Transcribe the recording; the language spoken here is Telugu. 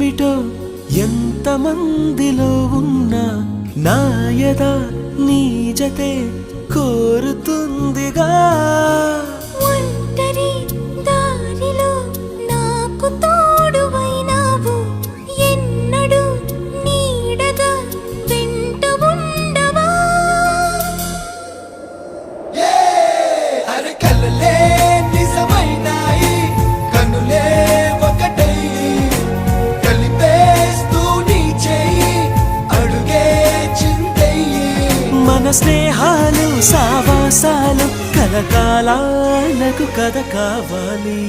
ఏమిటో ఎంతమందిలో ఉన్నా నాయద నీ జతే కోరుతుందిగా ఒంటరి దారిలో నాకు తోడువైనావు ఎన్నడూ నీడగా వెంట ఉండవా అరే కలలే నిజమైనాయి కన్నులే ఒకటై కలిపేస్తూ నీ చేయి అడుగే చిందయ్యి మన స్నేహాలు సావాసాలు కలకాలాలకు కథ కావాలి.